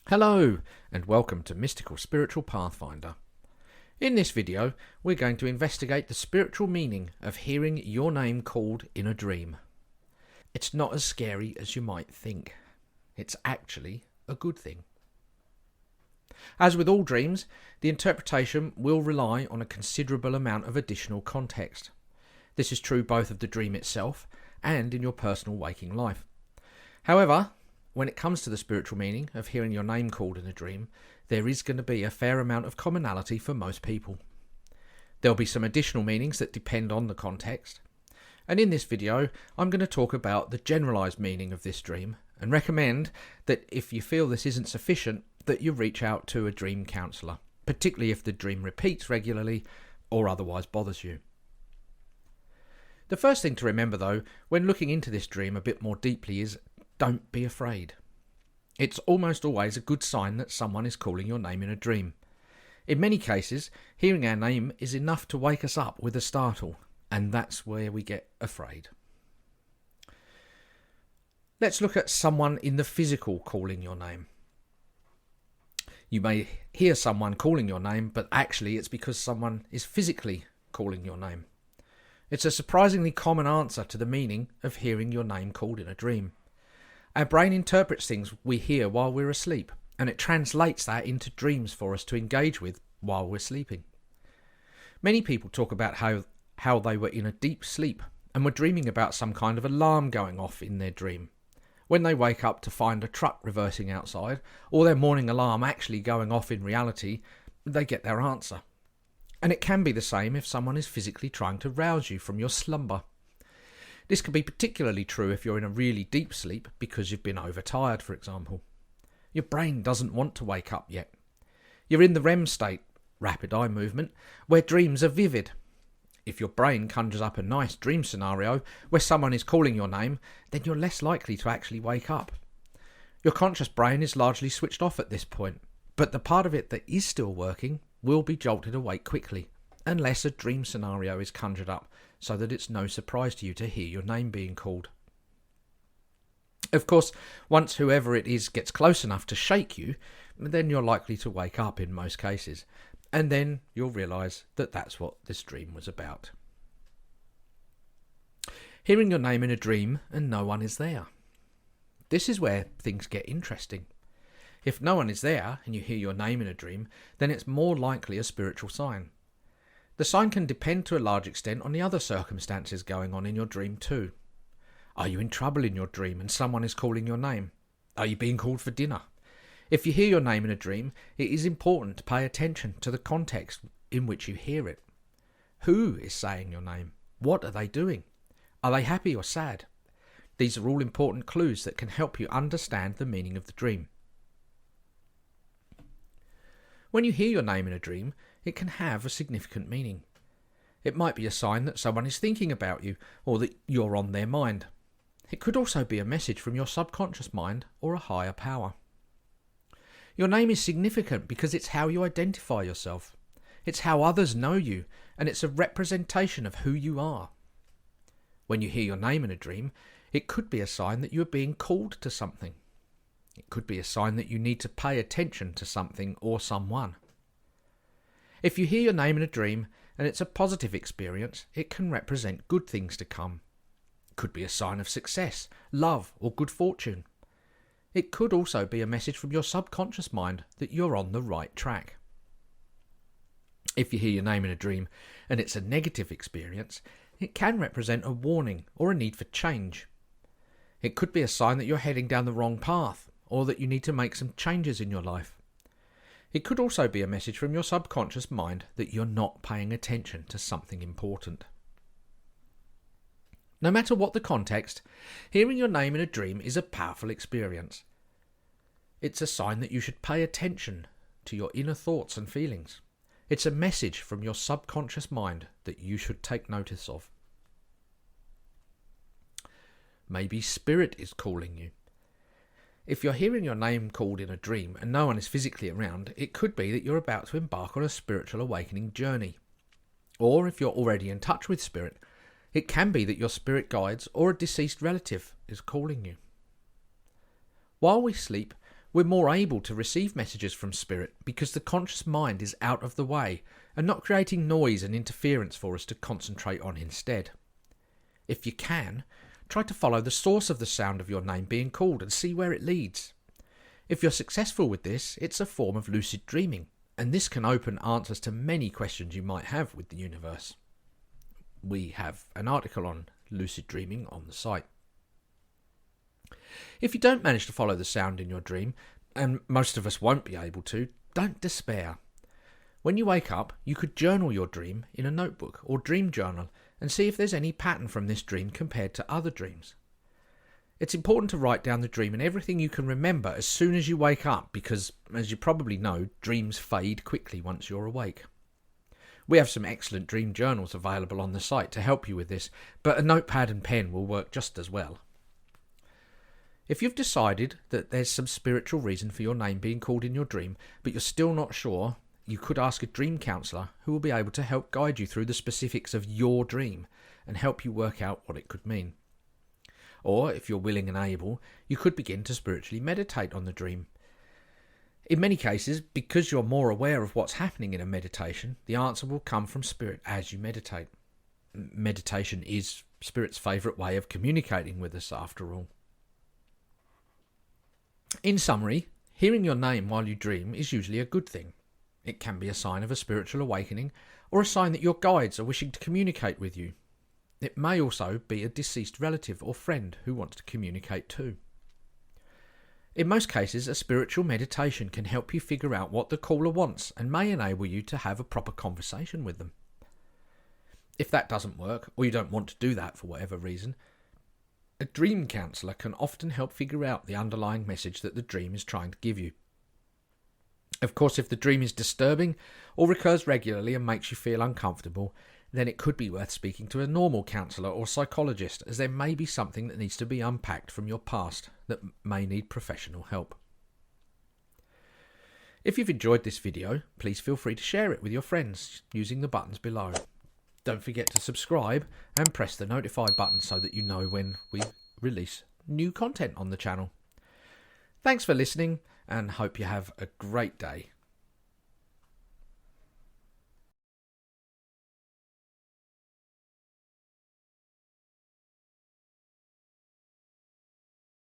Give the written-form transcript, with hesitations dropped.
Hello and welcome to Mystical Spiritual Pathfinder. In this video we're going to investigate the spiritual meaning of hearing your name called in a dream. It's not as scary as you might think. It's actually a good thing. As with all dreams, the interpretation will rely on a considerable amount of additional context. This is true both of the dream itself and in your personal waking life. However, when it comes to the spiritual meaning of hearing your name called in a dream, there is going to be a fair amount of commonality for most people. There'll be some additional meanings that depend on the context. And in this video, I'm going to talk about the generalized meaning of this dream and recommend that if you feel this isn't sufficient, that you reach out to a dream counsellor, particularly if the dream repeats regularly or otherwise bothers you. The first thing to remember though, when looking into this dream a bit more deeply is don't be afraid. It's almost always a good sign that someone is calling your name in a dream. In many cases, hearing our name is enough to wake us up with a startle, and that's where we get afraid. Let's look at someone in the physical calling your name. You may hear someone calling your name, but actually it's because someone is physically calling your name. It's a surprisingly common answer to the meaning of hearing your name called in a dream. Our brain interprets things we hear while we're asleep, and it translates that into dreams for us to engage with while we're sleeping. Many people talk about how they were in a deep sleep and were dreaming about some kind of alarm going off in their dream. When they wake up to find a truck reversing outside, or their morning alarm actually going off in reality, they get their answer. And it can be the same if someone is physically trying to rouse you from your slumber. This can be particularly true if you're in a really deep sleep because you've been overtired, for example. Your brain doesn't want to wake up yet. You're in the REM state, rapid eye movement, where dreams are vivid. If your brain conjures up a nice dream scenario where someone is calling your name, then you're less likely to actually wake up. Your conscious brain is largely switched off at this point, but the part of it that is still working will be jolted awake quickly, unless a dream scenario is conjured up, so that it's no surprise to you to hear your name being called. Of course, once whoever it is gets close enough to shake you, then you're likely to wake up in most cases, and then you'll realise that that's what this dream was about. Hearing your name in a dream and no one is there. This is where things get interesting. If no one is there and you hear your name in a dream, then it's more likely a spiritual sign. The sign can depend to a large extent on the other circumstances going on in your dream too. Are you in trouble in your dream and someone is calling your name? Are you being called for dinner? If you hear your name in a dream, it is important to pay attention to the context in which you hear it. Who is saying your name? What are they doing? Are they happy or sad? These are all important clues that can help you understand the meaning of the dream. When you hear your name in a dream, it can have a significant meaning. It might be a sign that someone is thinking about you or that you're on their mind. It could also be a message from your subconscious mind or a higher power. Your name is significant because it's how you identify yourself. It's how others know you, and it's a representation of who you are. When you hear your name in a dream, it could be a sign that you are being called to something. It could be a sign that you need to pay attention to something or someone. If you hear your name in a dream and it's a positive experience, it can represent good things to come. It could be a sign of success, love, or good fortune. It could also be a message from your subconscious mind that you're on the right track. If you hear your name in a dream and it's a negative experience, it can represent a warning or a need for change. It could be a sign that you're heading down the wrong path or that you need to make some changes in your life. It could also be a message from your subconscious mind that you're not paying attention to something important. No matter what the context, hearing your name in a dream is a powerful experience. It's a sign that you should pay attention to your inner thoughts and feelings. It's a message from your subconscious mind that you should take notice of. Maybe spirit is calling you. If you're hearing your name called in a dream and no one is physically around, it could be that you're about to embark on a spiritual awakening journey. Or if you're already in touch with spirit, it can be that your spirit guides or a deceased relative is calling you. While we sleep, We're more able to receive messages from spirit because the conscious mind is out of the way and not creating noise and interference for us to concentrate on instead. If you can, try to follow the source of the sound of your name being called and see where it leads. If you're successful with this, it's a form of lucid dreaming, and this can open answers to many questions you might have with the universe. We have an article on lucid dreaming on the site. If you don't manage to follow the sound in your dream, and most of us won't be able to, don't despair. When you wake up, you could journal your dream in a notebook or dream journal and see if there's any pattern from this dream compared to other dreams. It's important to write down the dream and everything you can remember as soon as you wake up because, as you probably know, dreams fade quickly once you're awake. We have some excellent dream journals available on the site to help you with this, but a notepad and pen will work just as well. If you've decided that there's some spiritual reason for your name being called in your dream, but you're still not sure, you could ask a dream counsellor who will be able to help guide you through the specifics of your dream and help you work out what it could mean. Or, if you're willing and able, you could begin to spiritually meditate on the dream. In many cases, because you're more aware of what's happening in a meditation, the answer will come from spirit as you meditate. Meditation is spirit's favourite way of communicating with us, after all. In summary, hearing your name while you dream is usually a good thing. It can be a sign of a spiritual awakening or a sign that your guides are wishing to communicate with you. It may also be a deceased relative or friend who wants to communicate too. In most cases, a spiritual meditation can help you figure out what the caller wants and may enable you to have a proper conversation with them. If that doesn't work, or you don't want to do that for whatever reason, a dream counsellor can often help figure out the underlying message that the dream is trying to give you. Of course, if the dream is disturbing or recurs regularly and makes you feel uncomfortable, then it could be worth speaking to a normal counsellor or psychologist, as there may be something that needs to be unpacked from your past that may need professional help. If you've enjoyed this video, please feel free to share it with your friends using the buttons below. Don't forget to subscribe and press the notify button so that you know when we release new content on the channel. Thanks for listening and hope you have a great day.